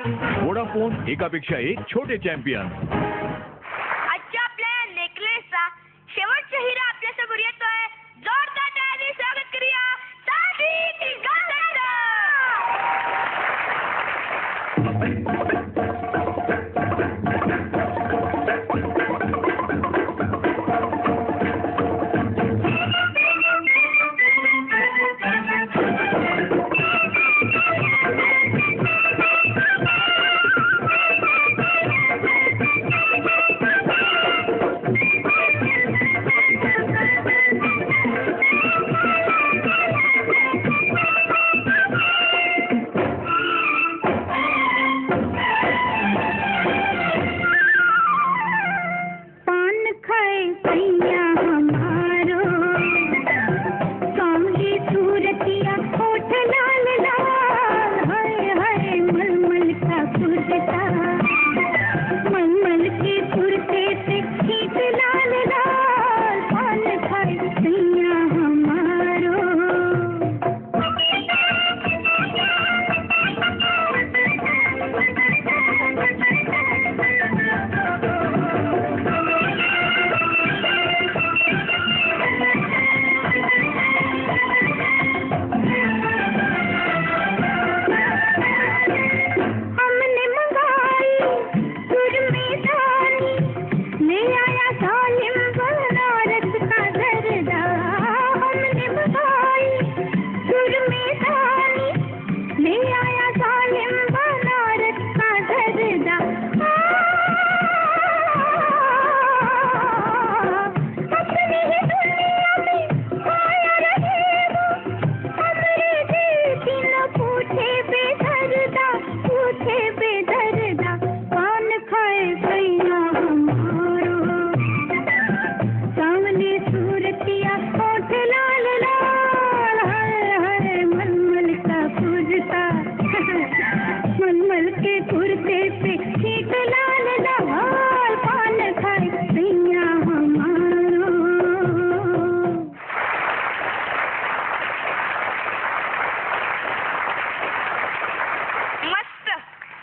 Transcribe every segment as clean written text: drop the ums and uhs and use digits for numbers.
Vodafone एकापेक्षा एक छोटे चॅम्पियन. आजच्या आपल्या नेकलेसचा शेवटचा हिरा आपल्या समोर येतोय. जोरदार टाळ्यांनी स्वागत करूया सादिक गांधीचं.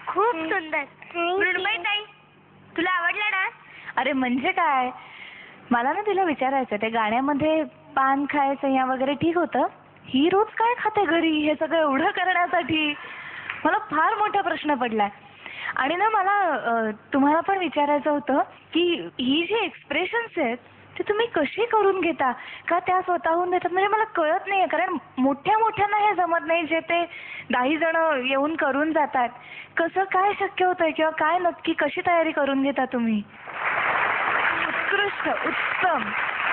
खूप सुंदर. मृण्मयीताई, तुला आवडला डान्स? अरे म्हणजे काय, मला ना तिला विचारायचं, ते गाण्यामध्ये पान खायचं या वगैरे ठीक होतं, ही रोज काय खाते घरी हे सगळं एवढं करण्यासाठी? मला फार मोठा प्रश्न पडलाय. आणि ना मला तुम्हाला पण विचारायचं होतं की ही जी एक्सप्रेशन्स आहेत ते तुम्ही कशी करून घेता, का त्या स्वतःहून देतात? म्हणजे मला कळत नाहीये, कारण मोठ्या मोठ्यांना हे जमत नाही जे ते 10 जण येऊन करून जातात. कसं काय शक्य होतंय, किंवा काय नक्की कशी तयारी करून घेता तुम्ही? उत्कृष्ट, उत्तम,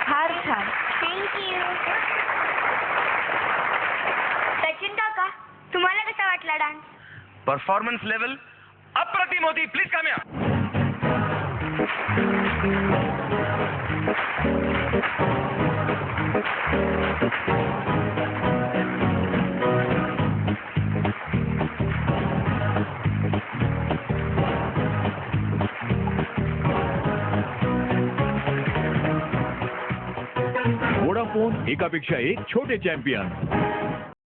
फार छान. थँक्यू. सचिन काका, तुम्हाला कसा वाटला डान्स? परफॉर्मन्स लेवल अप्रतिम होती. प्लीज कम या. वोडाफोन एकापेक्षा एक छोटे चॅम्पियन.